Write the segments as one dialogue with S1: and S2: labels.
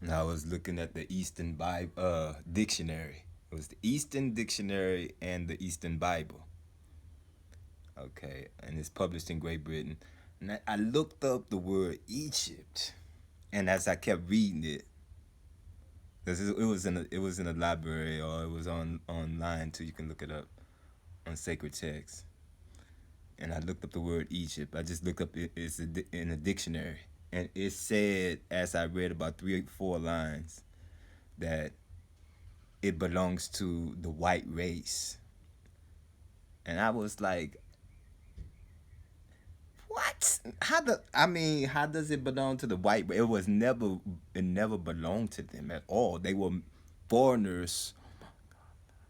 S1: And I was looking at the Eastern Bible dictionary. It was the Eastern Dictionary and the Eastern Bible. Okay, and it's published in Great Britain. And I looked up the word Egypt, and as I kept reading it, because it was in a library or it was online too. You can look it up on sacred text. And I looked up the word Egypt. I just looked up in a dictionary, and it said as I read about 3 or 4 lines that it belongs to the white race, and I was like, what? How does it belong to the white race? It never belonged to them at all. They were foreigners.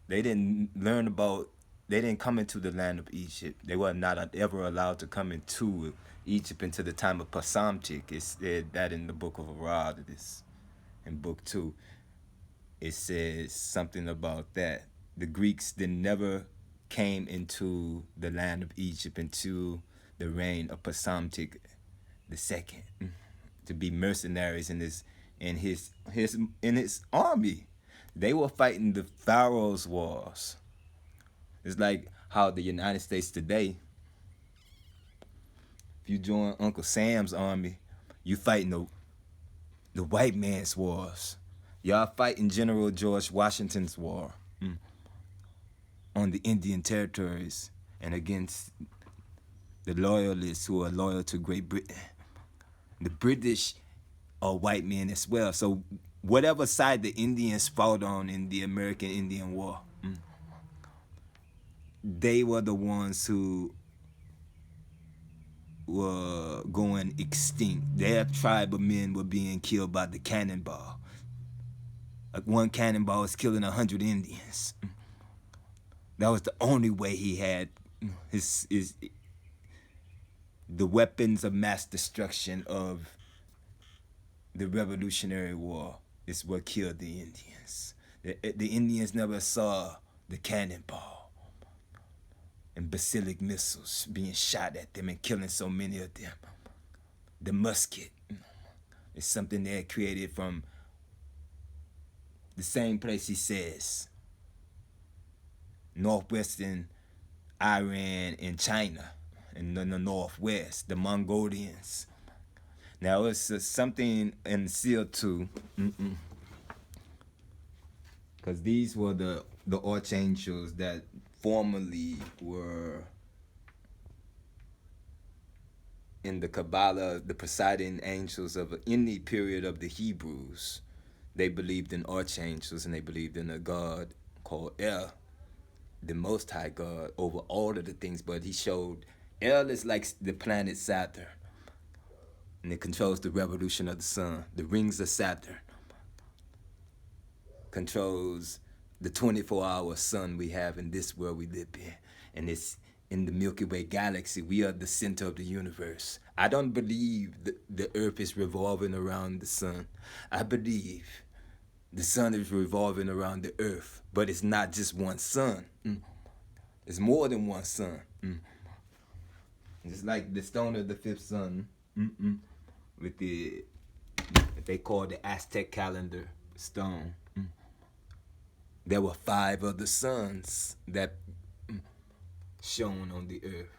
S1: They didn't learn about. They didn't come into the land of Egypt. They were not ever allowed to come into Egypt until the time of Pasamtik. It said that in the book of Herodotus, in book 2. It says something about that. The Greeks then never came into the land of Egypt until the reign of Pasamtik the second to be mercenaries in his army. They were fighting the Pharaoh's wars. It's like how the United States today, if you join Uncle Sam's army, you fighting the white man's wars. Y'all fighting General George Washington's war on the Indian territories and against the loyalists who are loyal to Great Britain. The British are white men as well. So whatever side the Indians fought on in the American Indian War, they were the ones who were going extinct. Their tribe of men were being killed by the cannonball. Like one cannonball was killing 100 Indians. That was the only way he had his the weapons of mass destruction of the Revolutionary War is what killed the Indians. The Indians never saw the cannonball and basilic missiles being shot at them and killing so many of them. The musket is something they had created from the same place he says, northwestern Iran and China, and in the northwest, the Mongolians. Now it's something in SEAL 2, because these were the archangels that formerly were in the Kabbalah, the presiding angels of any period of the Hebrews. They believed in archangels and they believed in a God called El, the Most High God, over all of the things. But he showed El is like the planet Saturn, and it controls the revolution of the sun. The rings of Saturn controls the 24-hour sun we have in this world we live in. And it's in the Milky Way galaxy. We are the center of the universe. I don't believe the earth is revolving around the sun. I believe the sun is revolving around the earth, but it's not just one sun. It's more than one sun. It's like the stone of the fifth sun, with the what they call the Aztec calendar stone. There were 5 other suns that shone on the earth.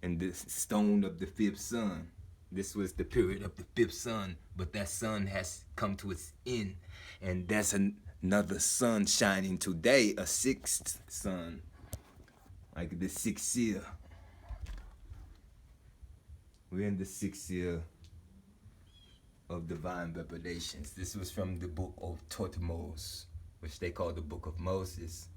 S1: And the stone of the fifth sun, this was the period of the fifth sun, but that sun has come to its end. And there's another sun shining today, a 6th sun, like the 6th year. We're in the 6th year of divine revelations. This was from the book of Tortimos, which they call the book of Moses,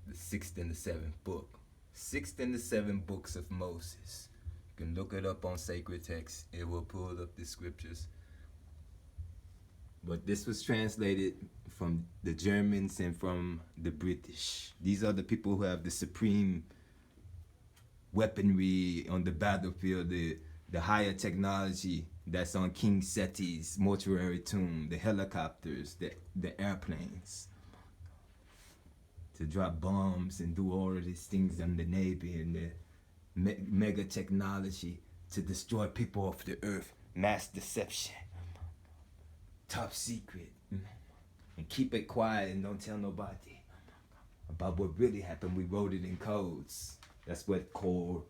S1: the 6th and the 7th book. 6th and the 7th books of Moses. You can look it up on sacred text. It will pull up the scriptures. But this was translated from the Germans and from the British. These are the people who have the supreme weaponry on the battlefield, the higher technology that's on King Seti's mortuary tomb, the helicopters, the airplanes, to drop bombs and do all of these things in the Navy and the mega technology to destroy people off the earth, mass deception. top secret. And keep it quiet and don't tell nobody about what really happened. We wrote it in codes. That's what called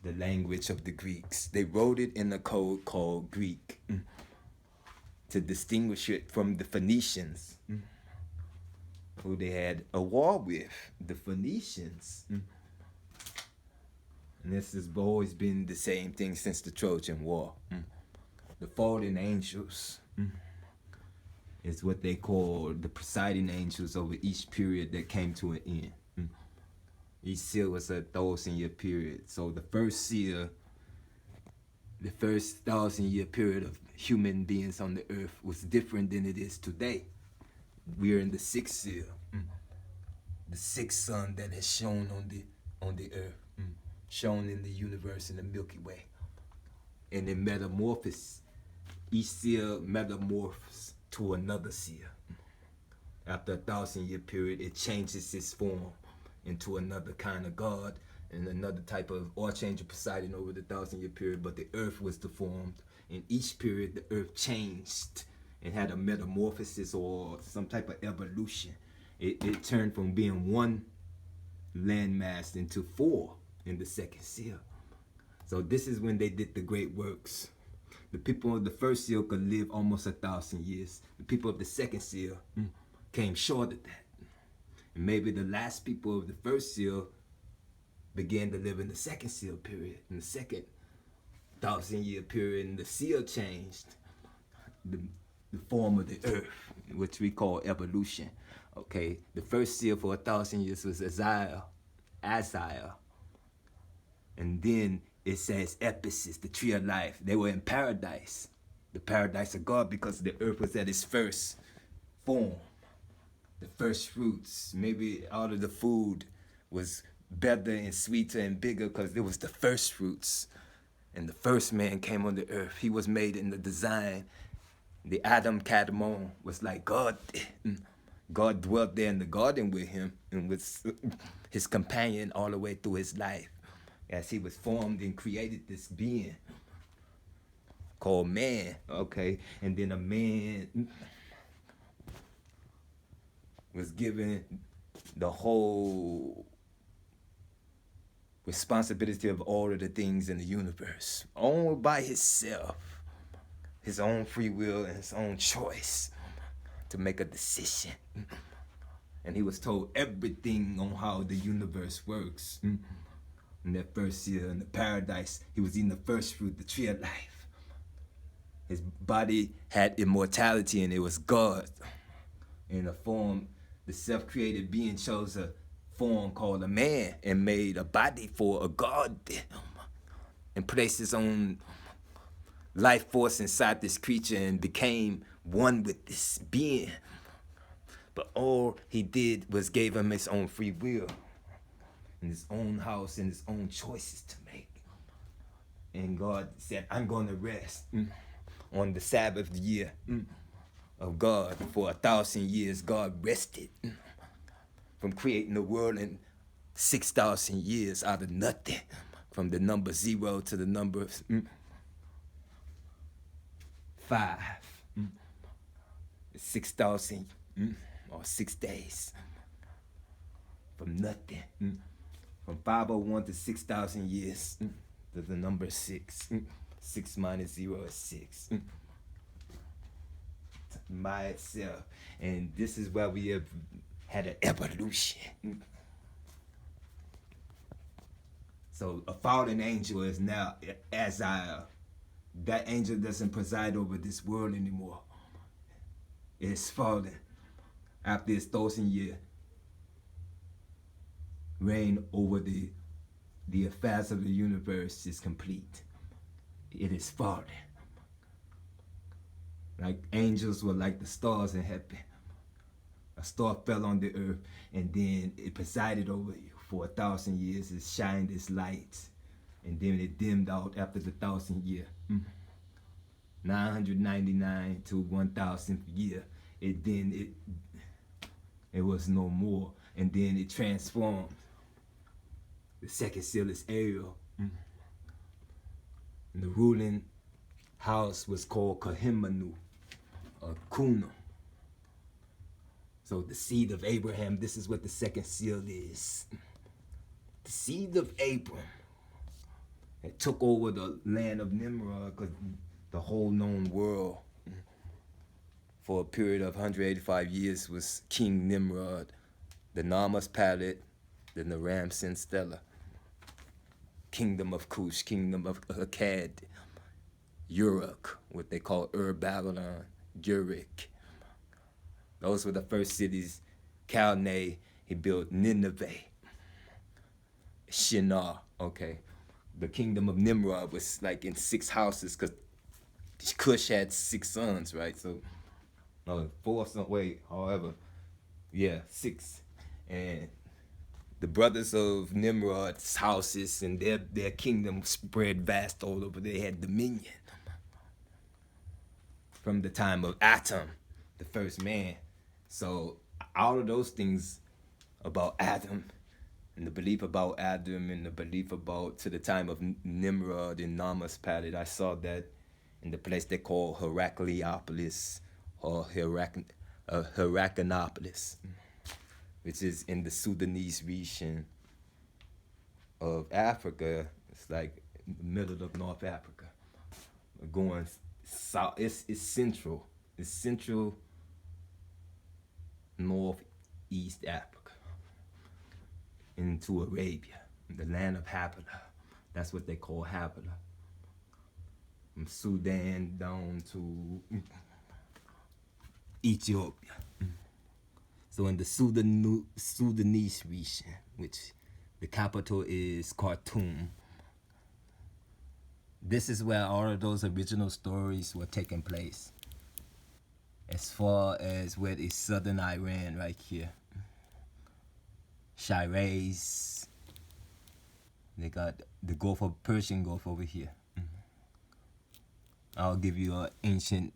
S1: the language of the Greeks. They wrote it in a code called Greek to distinguish it from the Phoenicians, who they had a war with. The Phoenicians. And this has always been the same thing since the Trojan War. The fallen angels is what they call the presiding angels over each period that came to an end. Each seer was a 1,000-year period. So the first seer, the first 1,000-year period of human beings on the earth was different than it is today. We are in the sixth seer, the sixth sun that has shone on the earth, shone in the universe in the Milky Way. And it metamorphoses. Each seer metamorphs to another seer. After a 1,000-year period, it changes its form into another kind of God and another type of archangel presiding over the 1,000-year period. But the earth was deformed. In each period, the earth changed and had a metamorphosis or some type of evolution. It turned from being one landmass into four in the second seal. So this is when they did the great works. The people of the first seal could live almost 1,000 years. The people of the second seal came short of that. And maybe the last people of the first seal began to live in the second seal period, in the second 1,000-year period, and the seal changed the form of the earth, which we call evolution. Okay, the first seal for 1,000 years was Aziah, and then it says Ephesus, the tree of life. They were in paradise, the paradise of God, because the earth was at its first form, the first fruits. Maybe all of the food was better and sweeter and bigger because it was the first fruits. And the first man came on the earth. He was made in the design. The Adam Kadmon was like God. God dwelt there in the garden with him and was his companion all the way through his life, as he was formed and created this being called man. Okay, and then a man was given the whole responsibility of all of the things in the universe, all by himself, his own free will and his own choice to make a decision. And he was told everything on how the universe works. In that first year in the paradise, he was eating the first fruit, the tree of life. His body had immortality and it was God. In a form, the self-created being chose a form called a man and made a body for a God and placed his own life force inside this creature and became one with this being. But all he did was gave him his own free will and his own house and his own choices to make. And God said, I'm going to rest on the Sabbath year of God. For 1,000 years, God rested from creating the world in 6,000 years out of nothing, from the number 0 to the number 5. 6,000 or 6 days from nothing. From 501 to 6,000 years to the number 6. 6 minus 0 is 6. By itself. And this is where we have had an evolution. So a fallen angel is now Aziah. That angel doesn't preside over this world anymore. It's fallen. After its 1,000-year reign over the affairs of the universe is complete. It is fallen. Like angels were like the stars in heaven. A star fell on the earth and then it presided over you for 1,000 years. It shined its light and then it dimmed out after the 1,000 year. 999 to 1,000th year. It was no more. And then it transformed. The second seal is Ariel. And the ruling house was called Kahimanu. or Kuna. So the seed of Abraham, this is what the second seal is. The seed of Abram. It took over the land of Nimrod, because the whole known world for a period of 185 years was King Nimrod, the Namas Palit, the Naram-Sin Stella, Kingdom of Cush, Kingdom of Akkad, Uruk, what they call Babylon, Uruk. Those were the first cities. Calneh, he built Nineveh, Shinar, okay. The kingdom of Nimrod was like in 6 houses, because Cush had 6 sons, right? So, no, 4 sons, wait, however, yeah, 6. And the brothers of Nimrod's houses and their kingdom spread vast all over. They had dominion. From the time of Adam, the first man. So all of those things about Adam, and the belief about Adam, and the belief about to the time of Nimrod and Namas Palit, I saw that in the place they call Heracleopolis, or Heracleopolis, which is in the Sudanese region of Africa. It's like in the middle of North Africa. Going south, it's central. It's central northeast Africa into Arabia, the land of Havilah. That's what they call Havilah. From Sudan down to Ethiopia. So in the Sudanese region, which the capital is Khartoum, this is where all of those original stories were taking place. As far as where is southern Iran right here. Shiraz. They got the Gulf of Persian Gulf over here. I'll give you an ancient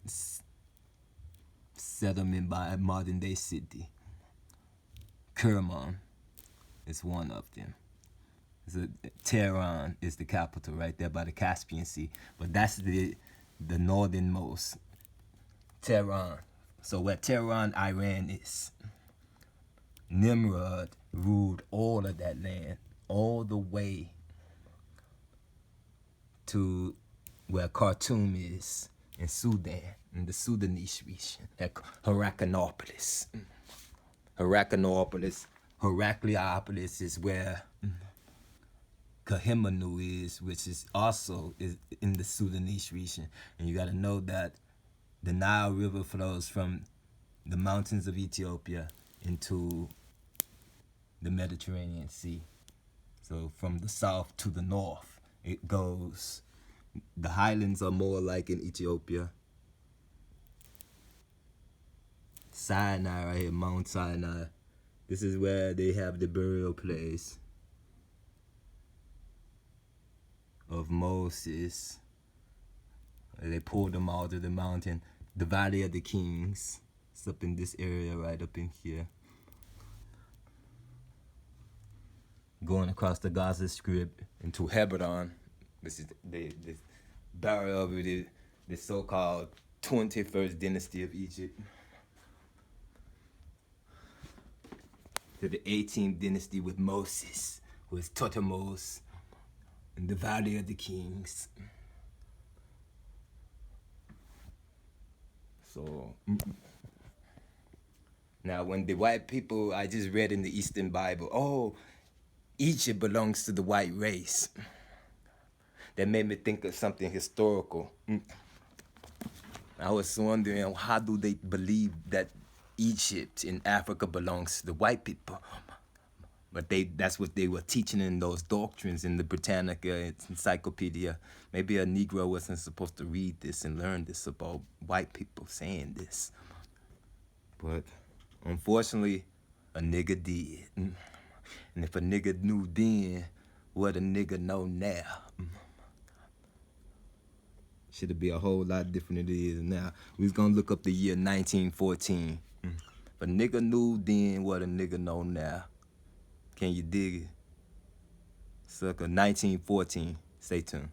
S1: settlement by a modern day city. Kerman is one of them. Tehran is the capital right there by the Caspian Sea. But that's the northernmost. Tehran. So where Tehran, Iran is, Nimrod ruled all of that land, all the way to where Khartoum is in Sudan, in the Sudanese region, at Heracleopolis. Heracleopolis is where Kahimanu is, which is also in the Sudanese region. And you got to know that the Nile River flows from the mountains of Ethiopia into the Mediterranean Sea. So from the south to the north, it goes. The highlands are more like in Ethiopia. Sinai right here, Mount Sinai. This is where they have the burial place of Moses. They pulled him out of the mountain. The Valley of the Kings. It's up in this area right up in here. Going across the Gaza Strip into Hebron. This is the burial of the so-called 21st dynasty of Egypt. To the 18th dynasty with Moses, who is Tutmos, in the Valley of the Kings. So, now when the white people, I just read in the Eastern Bible, oh, Egypt belongs to the white race. That made me think of something historical. I was wondering, how do they believe that Egypt in Africa belongs to the white people? But that's what they were teaching in those doctrines in the Britannica Encyclopedia. Maybe a Negro wasn't supposed to read this and learn this about white people saying this. But unfortunately, a nigga did. And if a nigga knew then, what a nigga know now. Should be a whole lot different than it is now. We was gonna look up the year 1914. If a nigga knew then, what a nigga know now. Can you dig it? Sucker, 1914. Stay tuned.